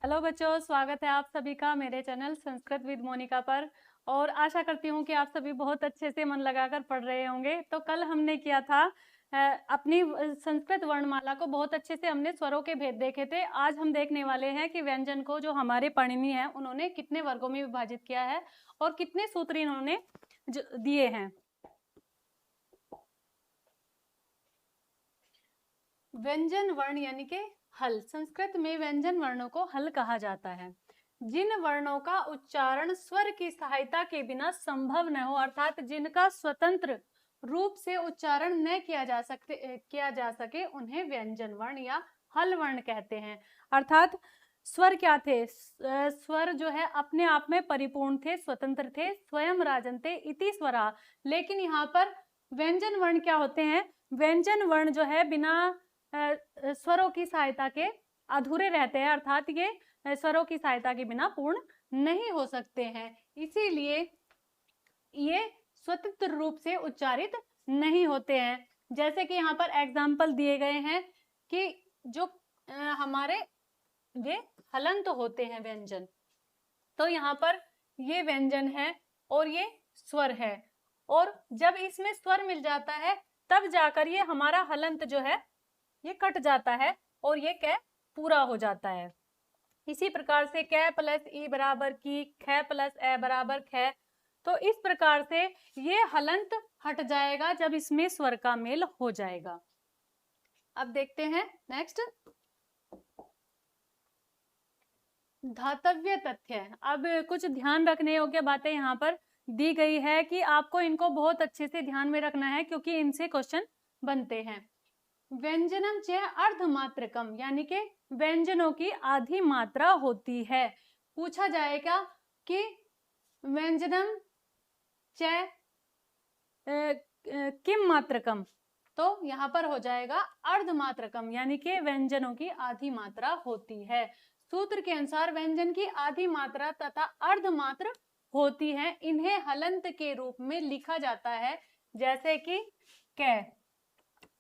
Hello बच्चों, स्वागत है आप सभी का मेरे चैनल संस्कृत विद मोनिका पर। और आशा करती हूँ कि आप सभी बहुत अच्छे से मन लगाकर पढ़ रहे होंगे। तो कल हमने किया था अपनी संस्कृत वर्णमाला को बहुत अच्छे से हमने स्वरों के भेद देखे थे। आज हम देखने वाले हैं कि व्यंजन को जो हमारे पाणिनि हैं उन्होंने कितने वर्गों में विभाजित किया है और कितने सूत्र इन्होंने दिए हैं। व्यंजन वर्ण यानी कि हल। संस्कृत में व्यंजन वर्णों को हल कहा जाता है। जिन वर्णों का उच्चारण स्वर की सहायता के बिना संभव न हो, अर्थात जिनका स्वतंत्र रूप से उच्चारण न किया जा सके उन्हें व्यंजन वर्ण या हल वर्ण कहते हैं। अर्थात स्वर क्या थे? स्वर जो है अपने आप में परिपूर्ण थे, स्वतंत्र थे, स्वयं राजन थे इति स्वरा। लेकिन यहाँ पर व्यंजन वर्ण क्या होते हैं? व्यंजन वर्ण जो है बिना स्वरों की सहायता के अधूरे रहते हैं, अर्थात ये स्वरों की सहायता के बिना पूर्ण नहीं हो सकते हैं। इसीलिए ये स्वतंत्र रूप से उच्चारित नहीं होते हैं। जैसे कि यहाँ पर एग्जाम्पल दिए गए हैं कि जो हमारे ये हलंत होते हैं व्यंजन, तो यहाँ पर ये व्यंजन है और ये स्वर है, और जब इसमें स्वर मिल जाता है तब जाकर ये हमारा हलंत जो है ये कट जाता है और ये कै पूरा हो जाता है। इसी प्रकार से कै प्लस ई बराबर की, ख प्लस ए बराबर ख। तो इस प्रकार से ये हलंत हट जाएगा जब इसमें स्वर का मेल हो जाएगा। अब देखते हैं नेक्स्ट, धातव्य तथ्य। अब कुछ ध्यान रखने योग्य बातें यहाँ पर दी गई है कि आपको इनको बहुत अच्छे से ध्यान में रखना है, क्योंकि इनसे क्वेश्चन बनते हैं। व्यंजनम च अर्धमात्रकम, यानी कि व्यंजनों की आधी मात्रा होती है। पूछा जाएगा कि व्यंजनम च किम मात्रकम, तो यहाँ पर हो जाएगा अर्धमात्रकम, यानी कि व्यंजनों की आधी मात्रा होती है। सूत्र के अनुसार व्यंजन की आधी मात्रा तथा अर्धमात्र होती है। इन्हें हलंत के रूप में लिखा जाता है, जैसे कि कै।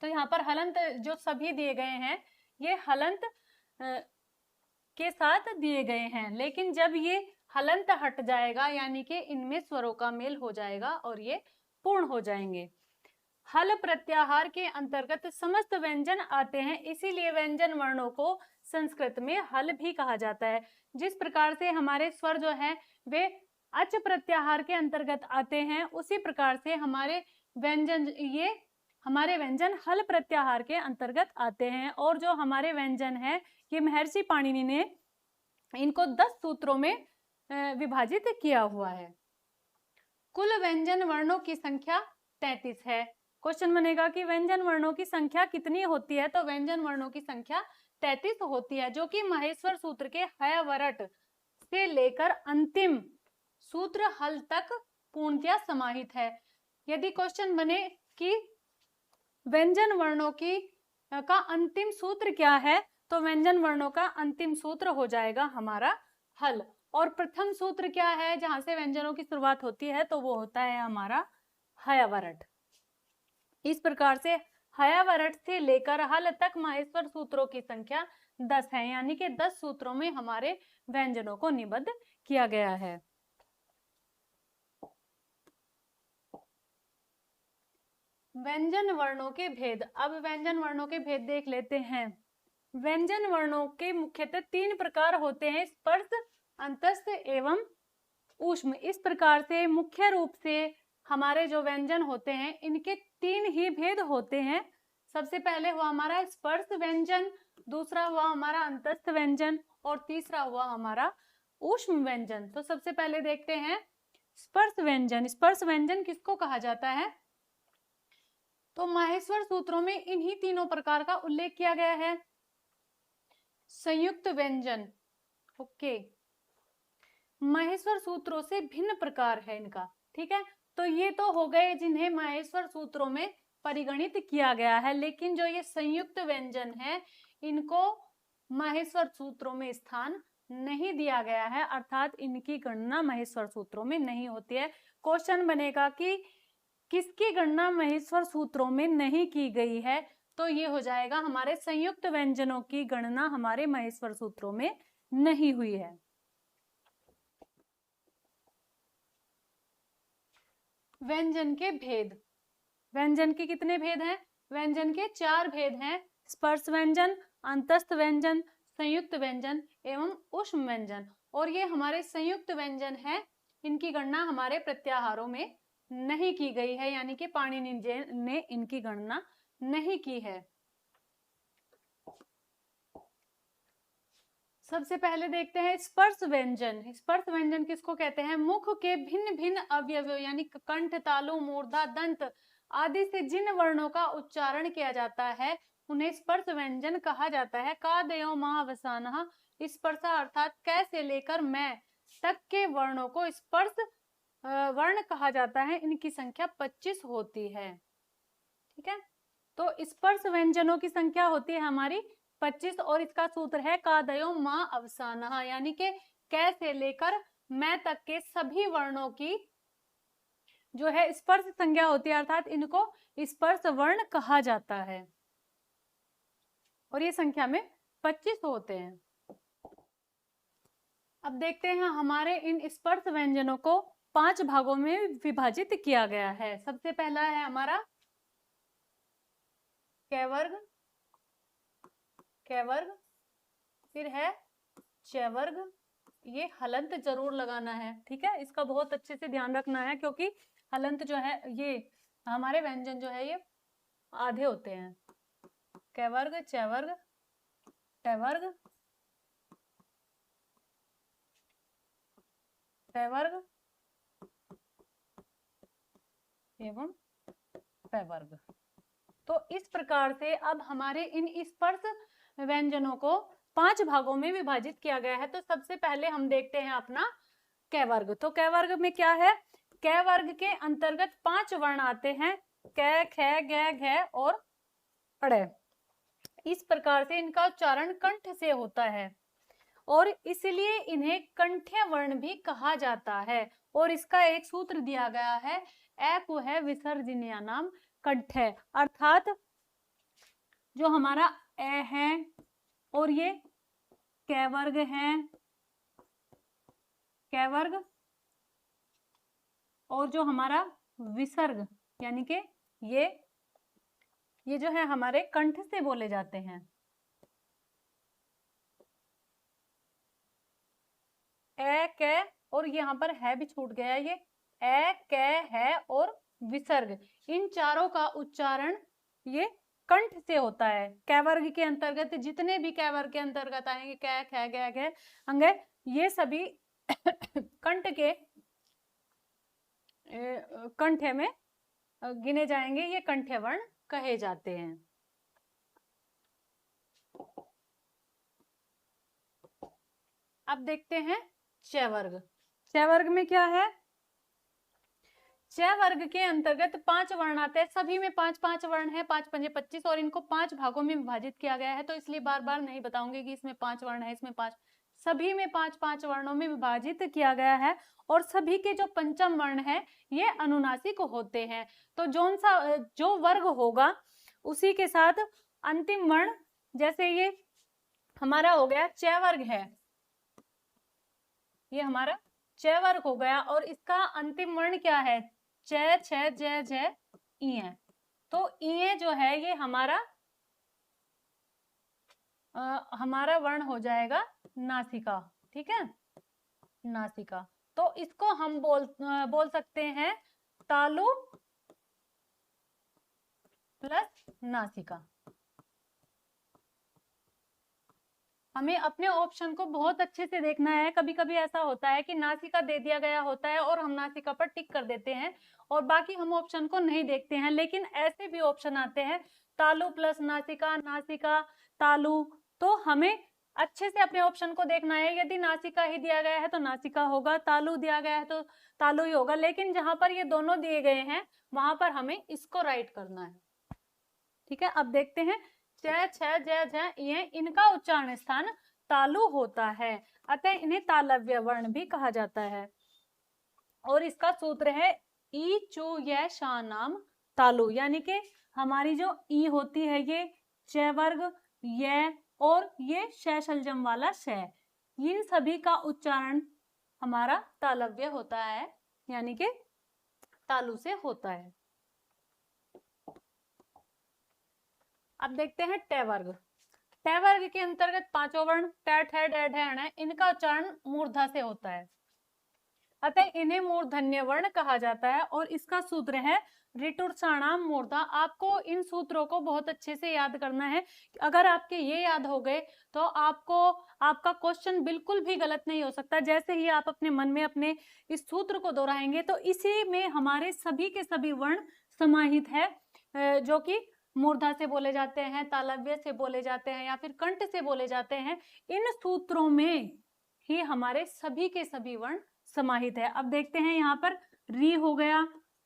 तो यहाँ पर हलंत जो सभी दिए गए हैं ये हलंत के साथ दिए गए हैं, लेकिन जब ये हलंत हट जाएगा यानी कि इनमें स्वरों का मेल हो जाएगा और ये पूर्ण हो जाएंगे। हल प्रत्याहार के अंतर्गत समस्त व्यंजन आते हैं, इसीलिए व्यंजन वर्णों को संस्कृत में हल भी कहा जाता है। जिस प्रकार से हमारे स्वर जो है वे अच प्रत्याहार के अंतर्गत आते हैं, उसी प्रकार से हमारे व्यंजन हल प्रत्याहार के अंतर्गत आते हैं। और जो हमारे व्यंजन है ये महर्षि पाणिनि ने इनको 10 सूत्रों में विभाजित किया हुआ है। कुल व्यंजन वर्णों की संख्या 33 है। क्वेश्चन बनेगा कि व्यंजन वर्णों की संख्या कितनी होती है? तो व्यंजन वर्णों की संख्या 33 होती है, जो कि महेश्वर सूत्र के हयवरट से लेकर अंतिम सूत्र हल तक पूर्णतया समाहित है। यदि क्वेश्चन बने कि व्यंजन वर्णों का अंतिम सूत्र क्या है, तो व्यंजन वर्णों का अंतिम सूत्र हो जाएगा हमारा हल। और प्रथम सूत्र क्या है जहां से व्यंजनों की शुरुआत होती है? तो वो होता है हमारा हयवरट। इस प्रकार से हयवरट से लेकर हल तक महेश्वर सूत्रों की संख्या 10 है, यानी कि 10 सूत्रों में हमारे व्यंजनों को निबद्ध किया गया है। व्यंजन वर्णों के भेद। अब व्यंजन वर्णों के भेद देख लेते हैं। व्यंजन वर्णों के मुख्यतः 3 प्रकार होते हैं, स्पर्श, अंतस्थ एवं ऊष्म। इस प्रकार से मुख्य रूप से हमारे जो व्यंजन होते हैं इनके 3 ही भेद होते हैं। सबसे पहले हुआ हमारा स्पर्श व्यंजन, दूसरा हुआ हमारा अंतस्थ व्यंजन और तीसरा हुआ हमारा ऊष्म व्यंजन। तो सबसे पहले देखते हैं स्पर्श व्यंजन। स्पर्श व्यंजन किसको कहा जाता है? तो माहेश्वर सूत्रों में इन्हीं तीनों प्रकार का उल्लेख किया गया है। संयुक्त व्यंजन, ओके, माहेश्वर सूत्रों से भिन्न प्रकार है इनका, ठीक है। तो ये तो हो गए जिन्हें माहेश्वर सूत्रों में परिगणित किया गया है, लेकिन जो ये संयुक्त व्यंजन है इनको माहेश्वर सूत्रों में स्थान नहीं दिया गया है, अर्थात इनकी गणना माहेश्वर सूत्रों में नहीं होती है। क्वेश्चन बनेगा कि किसकी गणना माहेश्वर सूत्रों में नहीं की गई है? तो ये हो जाएगा हमारे संयुक्त व्यंजनों की गणना हमारे महेश्वर सूत्रों में नहीं हुई है। व्यंजन के भेद, व्यंजन के कितने भेद हैं? व्यंजन के 4 भेद हैं, स्पर्श व्यंजन, अंतस्थ व्यंजन, संयुक्त व्यंजन एवं ऊष्म व्यंजन। और ये हमारे संयुक्त व्यंजन है, इनकी गणना हमारे प्रत्याहारों में नहीं की गई है, यानी कि पाणिनि ने इनकी गणना नहीं की है। सबसे पहले देखते हैं स्पर्श व्यंजन। स्पर्श व्यंजन किसको कहते हैं? मुख के भिन्न भिन्न अवयवों यानी कंठ, तालु, मूर्धा, दंत आदि से जिन वर्णों का उच्चारण किया जाता है उन्हें स्पर्श व्यंजन कहा जाता है। कादयो महावसानः, स्पर्श अर्थात कै से लेकर मैं तक के वर्णों को स्पर्श वर्ण कहा जाता है। इनकी संख्या 25 होती है। ठीक है, तो स्पर्श व्यंजनों की संख्या होती है हमारी 25 और इसका सूत्र है कादयो मां अवसानः, यानी कि कै से लेकर मैं तक के सभी वर्णों की जो है स्पर्श संज्ञा होती है, अर्थात इनको स्पर्श वर्ण कहा जाता है और ये संख्या में 25 होते हैं। अब देखते हैं हमारे इन स्पर्श व्यंजनों को 5 भागों में विभाजित किया गया है। सबसे पहला है हमारा कैवर्ग, कैवर्ग, फिर है चैवर्ग, ये हलंत जरूर लगाना है। ठीक है, इसका बहुत अच्छे से ध्यान रखना है क्योंकि हलंत जो है ये हमारे व्यंजन जो है ये आधे होते हैं। कैवर्ग, चैवर्ग, टैवर्ग, टैवर्ग एवं पैवर्ग। तो इस प्रकार से अब हमारे इन स्पर्श व्यंजनों को 5 भागों में विभाजित किया गया है। तो सबसे पहले हम देखते हैं अपना कैवर्ग। तो कैवर्ग में क्या है? कैवर्ग के अंतर्गत 5 वर्ण आते हैं, कै, खे, गै, घै और अड़े। इस प्रकार से इनका उच्चारण कंठ से होता है और इसलिए इन्हें कंठ्य वर्ण भी कहा जाता है। और इसका एक सूत्र दिया गया है, ऐ है विसर्जनीय नाम कंठ्य, अर्थात जो हमारा ए है और ये कैवर्ग है, कैवर्ग, और जो हमारा विसर्ग यानी कि ये जो है हमारे कंठ से बोले जाते हैं। ए, कै और यहाँ पर है भी छूट गया, ये ए, कै, है और विसर्ग, इन चारों का उच्चारण ये कंठ से होता है। कैवर्ग के अंतर्गत जितने भी कैवर्ग के अंतर्गत आएंगे, कै, खे, गै, घे, अंगे, ये सभी कंठ के कंठ्य में गिने जाएंगे, ये कंठ्य वर्ण कहे जाते हैं। अब देखते हैं चैवर्ग। चैवर्ग में क्या है? चैवर्ग के अंतर्गत 5 वर्ण आते हैं, सभी में 5-5 वर्ण है, 5 पंजे 25 और इनको 5 भागों में विभाजित किया गया है। तो इसलिए बार बार नहीं बताऊंगी कि इसमें 5 वर्ण है, इसमें 5, सभी में 5-5 वर्णों में विभाजित किया गया है और सभी के जो पंचम वर्ण है ये अनुनासिक होते हैं। तो जो वर्ग होगा उसी के साथ अंतिम वर्ण, जैसे ये हमारा हो गया चैवर्ग है, ये हमारा चैवर्ग हो गया और इसका अंतिम वर्ण क्या है? चै, छे, जै, झै, ई। तो ई जो है ये हमारा वर्ण हो जाएगा नासिका। ठीक है, नासिका। तो इसको हम बोल सकते हैं तालु प्लस नासिका। हमें अपने ऑप्शन को बहुत अच्छे से देखना है। कभी कभी ऐसा होता है कि नासिका दे दिया गया होता है और हम नासिका पर टिक कर देते हैं और बाकी हम ऑप्शन को नहीं देखते हैं, लेकिन ऐसे भी ऑप्शन आते हैं तालु प्लस नासिका, नासिका, तालु। तो हमें अच्छे से अपने ऑप्शन को देखना है। यदि नासिका ही दिया गया है तो नासिका होगा, तालु दिया गया है तो तालु ही होगा, लेकिन जहां पर ये दोनों दिए गए हैं वहां पर हमें इसको राइट करना है। ठीक है, अब देखते हैं चै, छ, जै, झै, ये इनका उच्चारण स्थान तालु होता है, अतः इन्हें तालव्य वर्ण भी कहा जाता है। और इसका सूत्र है ई, चू, य, शा, नाम, तालु, यानी कि हमारी जो ई होती है ये च वर्ग, य और ये शैशलजम वाला श, इन सभी का उच्चारण हमारा तालव्य होता है, यानी कि तालु से होता है। अब देखते हैं ट वर्ग। ट वर्ग के अंतर्गत पांचों वर्ण ट, ठ, ड, ढ, ण, इनका उच्चारण मूर्धा से होता है, अतः इन्हें मूर्धन्य वर्ण कहा जाता है और इसका सूत्र है ऋटुरसाणाम मूर्धा। आपको इन सूत्रों को बहुत अच्छे से याद करना है। अगर आपके ये याद हो गए तो आपको आपका क्वेश्चन बिल्कुल भी गलत नहीं हो सकता। जैसे ही आप अपने मन में अपने इस सूत्र को दोहराएंगे तो इसी में हमारे सभी के सभी वर्ण समाहित है, जो कि मूर्धा से बोले जाते हैं, तालव्य से बोले जाते हैं या फिर कंठ से बोले जाते हैं। इन सूत्रों में ही हमारे सभी के सभी वर्ण समाहित है। अब देखते हैं यहाँ पर री हो गया,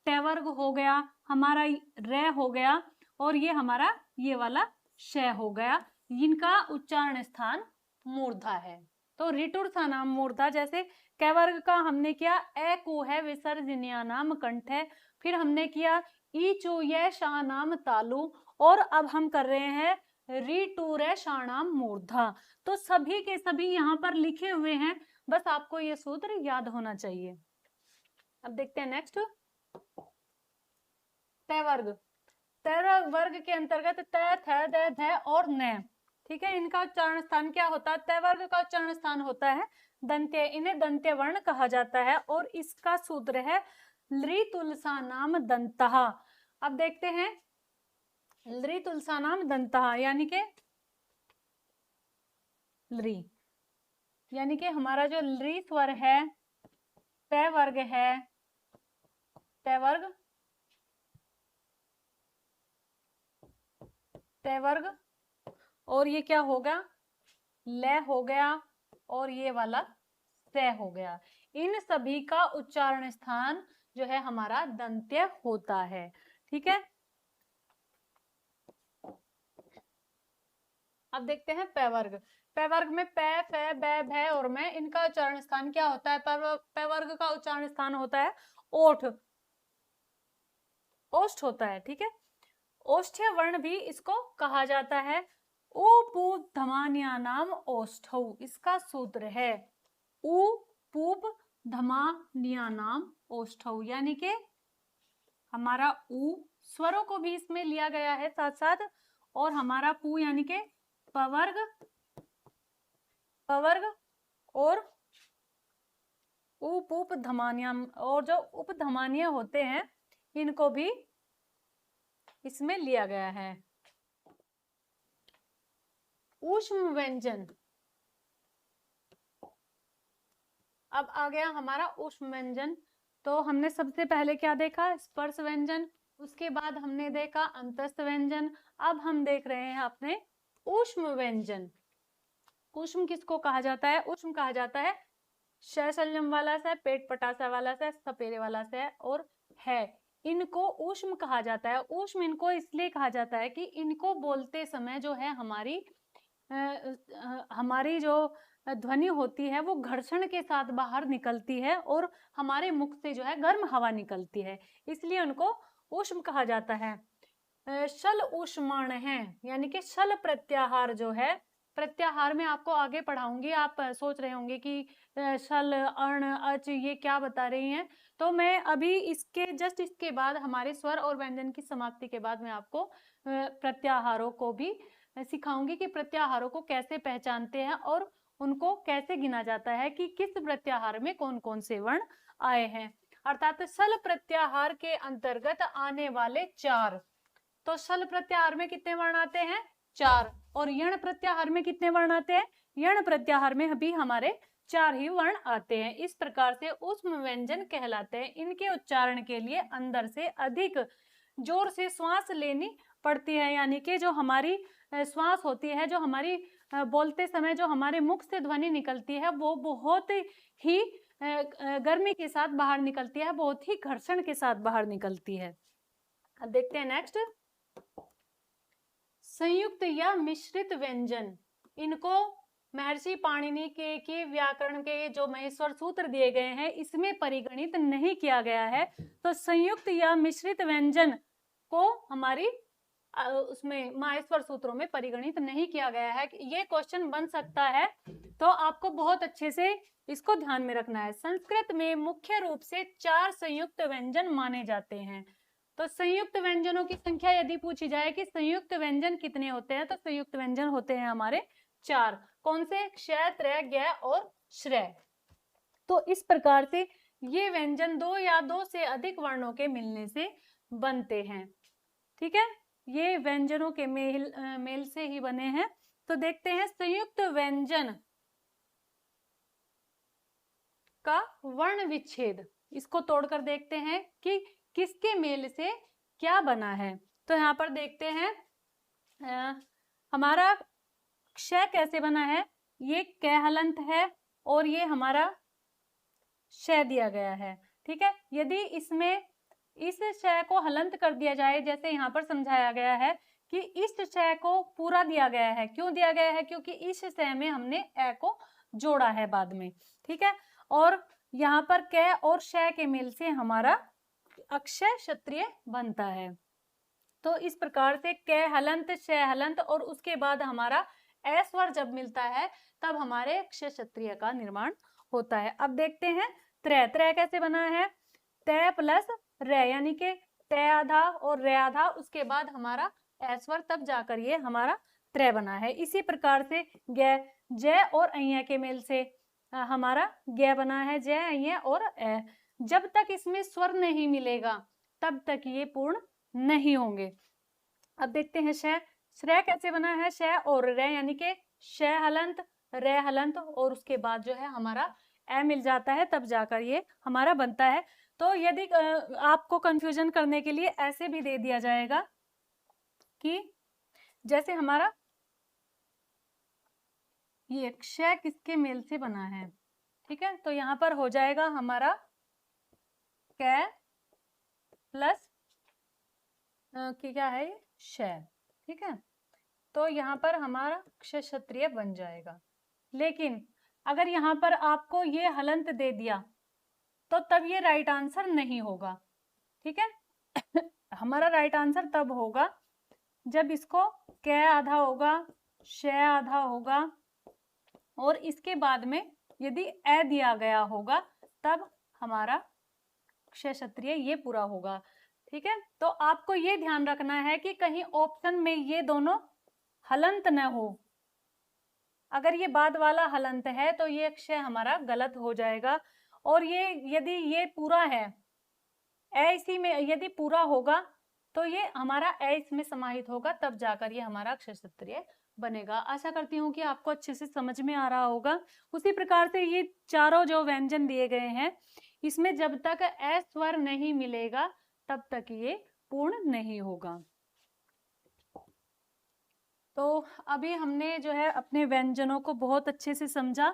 ट वर्ग हो गया, हमारा र हो गया और ये हमारा ये वाला श हो गया, इनका उच्चारण स्थान मूर्धा है। तो ऋटुरसानाम मूर्धा, जैसे क वर्ग का हमने किया ए को है विसर्जनीय नाम कंठ है, फिर हमने किया ई चो ये शानाम तालु, और अब हम कर रहे हैं ऋटुरे शानाम मूर्धा। तो सभी के सभी यहाँ पर लिखे हुए हैं, बस आपको ये सूत्र याद होना चाहिए। अब देखते हैं नेक्स्ट ट वर्ग। ट वर्ग के अंतर्गत त, थ, द, ध और न, ठीक है, इनका उच्चारण स्थान क्या होता है? ट वर्ग का उच्चारण स्थान होता है दंत्य, इन्हें दंत्य वर्ण कहा जाता है और इसका सूत्र है लृ तुलसा नाम दंतः। अब देखते हैं लृ तुलसा नाम दंतः, यानी के लृ, यानी कि हमारा जो लृ स्वर है, ट वर्ग है, ट वर्ग, ट वर्ग, और ये क्या होगा? ल हो गया और ये वाला स हो गया। इन सभी का उच्चारण स्थान जो है हमारा दंत्य होता है, ठीक है। अब देखते हैं प वर्ग। प वर्ग में प, फ, ब, भ और मैं, इनका उच्चारण स्थान क्या होता है? प वर्ग का उच्चारण स्थान होता है ओठ, ओष्ठ होता है, ठीक है। ओष्ठ्य वर्ण भी इसको कहा जाता है। उ पूप धमानिया नाम ओष्ठौ, इसका सूत्र है उ पूप धमानिया नाम ओष्ठौ, यानी कि हमारा उ स्वरों को भी इसमें लिया गया है साथ साथ, और हमारा पू यानी कि पवर्ग, पवर्ग और उप उपधमानिया, और जो उपधमानिया होते हैं इनको भी इसमें लिया गया है। ऊष्म व्यंजन, अब आ गया हमारा ऊष्म व्यंजन। तो हमने सबसे पहले क्या देखा? स्पर्श व्यंजन, उसके बाद हमने देखा अंतस्थ व्यंजन, अब हम देख रहे हैं अपने ऊष्म व्यंजन। ऊष्म किसको कहा जाता है? ऊष्म कहा जाता है शैशल्यम वाला से, पेट पटासा वाला से, सपेरे वाला से और है, इनको ऊष्म कहा जाता है। ऊष्म इनको इसलिए कहा जाता है कि इनको बोलते समय जो है हमारी जो ध्वनि होती है वो घर्षण के साथ बाहर निकलती है और हमारे मुख से जो है गर्म हवा निकलती है, इसलिए उनको ऊष्म कहा जाता है। शल ऊष्माण है, यानी कि शल प्रत्याहार जो है, प्रत्याहार में आपको आगे पढ़ाऊंगी। आप सोच रहे होंगे कि शल, अण, अच ये क्या बता रही हैं, तो मैं अभी इसके बाद हमारे स्वर और व्यंजन की समाप्ति के बाद मैं आपको प्रत्याहारों को भी सिखाऊंगी कि प्रत्याहारों को कैसे पहचानते हैं और उनको कैसे गिना जाता है कि किस प्रत्याहार में कौन कौन से वर्ण आए हैं। अर्थात शल प्रत्याहार के अंतर्गत आने वाले 4, तो शल प्रत्याहार में कितने वर्ण आते हैं? 4, और यण प्रत्याहार में कितने वर्ण आते हैं? यण प्रत्याहार में भी हमारे 4 ही वर्ण आते हैं। इस प्रकार से ऊष्म व्यंजन कहलाते हैं। इनके उच्चारण के लिए अंदर से अधिक जोर से श्वास लेनी पड़ती है, यानी कि जो हमारी श्वास होती है, जो हमारी बोलते समय जो हमारे मुख से ध्वनि निकलती है वो बहुत ही गर्मी के साथ बाहर निकलती है, बहुत ही घर्षण के साथ बाहर निकलती है। अब देखते हैं नेक्स्ट संयुक्त या मिश्रित व्यंजन। इनको महर्षि पाणिनि के व्याकरण के जो महेश्वर सूत्र दिए गए हैं इसमें परिगणित नहीं किया गया है। तो संयुक्त या मिश्रित व्यंजन को हमारी उसमें माहेश्वर सूत्रों में परिगणित नहीं किया गया है। ये क्वेश्चन बन सकता है, तो आपको बहुत अच्छे से इसको ध्यान में रखना है। संस्कृत में मुख्य रूप से 4 संयुक्त व्यंजन माने जाते हैं। तो संयुक्त व्यंजनों की संख्या यदि पूछी जाए कि संयुक्त व्यंजन कितने होते हैं, तो संयुक्त व्यंजन होते हैं हमारे 4। कौन से? क्षय, त्रय, ज्ञ और श्रेय। तो इस प्रकार से ये व्यंजन 2 या 2 से अधिक वर्णों के मिलने से बनते हैं। ठीक है, ये व्यंजनों के मेल से ही बने हैं। तो देखते हैं संयुक्त व्यंजन का वर्ण विच्छेद, इसको तोड़कर देखते हैं कि किसके मेल से क्या बना है। तो यहाँ पर देखते हैं हमारा क्षय कैसे बना है। ये क हलंत है और ये हमारा क्षय दिया गया है। ठीक है, यदि इसमें इस क्षय को हलंत कर दिया जाए, जैसे यहाँ पर समझाया गया है कि इस क्षय को पूरा दिया गया है। क्यों दिया गया है? क्योंकि इस क्षय में हमने ए को जोड़ा है बाद में। ठीक है, और यहाँ पर क और क्षय के मेल से हमारा अक्षय क्षत्रिय बनता है। तो इस प्रकार से क हलंत, क्षय हलंत और उसके बाद हमारा ए स्वर जब मिलता है तब हमारे अक्षय क्षत्रिय का निर्माण होता है। अब देखते हैं त्रय। त्रय कैसे बना है? तय प्लस रे, यानी कि तय आधा और रे आधा, उसके बाद हमारा ए स्वर, तब जाकर ये हमारा त्रय बना है। इसी प्रकार से ज्ञ, जय और अय के मेल से हमारा ज्ञ बना है। जय, अय और ए। जब तक इसमें स्वर नहीं मिलेगा तब तक ये पूर्ण नहीं होंगे। अब देखते हैं क्षय। श्रेय कैसे बना है? क्षय और रे, यानी कि क्षय हलंत, रे हलंत और उसके बाद जो है हमारा ए मिल जाता है, तब जाकर ये हमारा बनता है। तो यदि आपको कंफ्यूजन करने के लिए ऐसे भी दे दिया जाएगा कि जैसे हमारा ये क्षय किसके मेल से बना है। ठीक है, तो यहाँ पर हो जाएगा हमारा क प्लस क्या है, क्षय। ठीक है, तो यहाँ पर हमारा क्षय क्षत्रिय बन जाएगा। लेकिन अगर यहाँ पर आपको ये हलंत दे दिया तो तब ये राइट आंसर नहीं होगा। ठीक है हमारा राइट आंसर तब होगा जब इसको क आधा होगा, क्षय आधा होगा और इसके बाद में यदि ए दिया गया होगा तब हमारा क्षय क्षत्रिय ये पूरा होगा। ठीक है, तो आपको ये ध्यान रखना है कि कहीं ऑप्शन में ये दोनों हलंत न हो। अगर ये बाद वाला हलंत है तो ये अक्षय हमारा गलत हो जाएगा। और ये यदि ये पूरा है, ए इसी में यदि पूरा होगा तो ये हमारा ए इसमें समाहित होगा, तब जाकर ये हमारा अक्षय क्षत्रिय बनेगा। आशा करती हूँ कि आपको अच्छे से समझ में आ रहा होगा। उसी प्रकार से ये चारों जो व्यंजन दिए गए हैं, इसमें जब तक ए स्वर नहीं मिलेगा तब तक ये पूर्ण नहीं होगा। तो अभी हमने जो है अपने व्यंजनों को बहुत अच्छे से समझा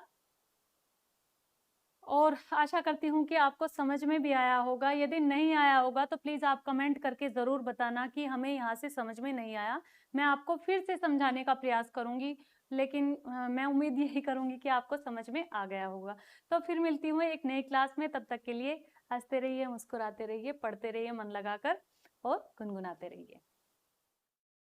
और आशा करती हूँ कि आपको समझ में भी आया होगा। यदि नहीं आया होगा तो प्लीज़ आप कमेंट करके ज़रूर बताना कि हमें यहाँ से समझ में नहीं आया। मैं आपको फिर से समझाने का प्रयास करूँगी, लेकिन मैं उम्मीद यही करूँगी कि आपको समझ में आ गया होगा। तो फिर मिलती हूँ एक नई क्लास में। तब तक के लिए हंसते रहिए, मुस्कुराते रहिए, पढ़ते रहिए मन लगाकर और गुनगुनाते रहिए।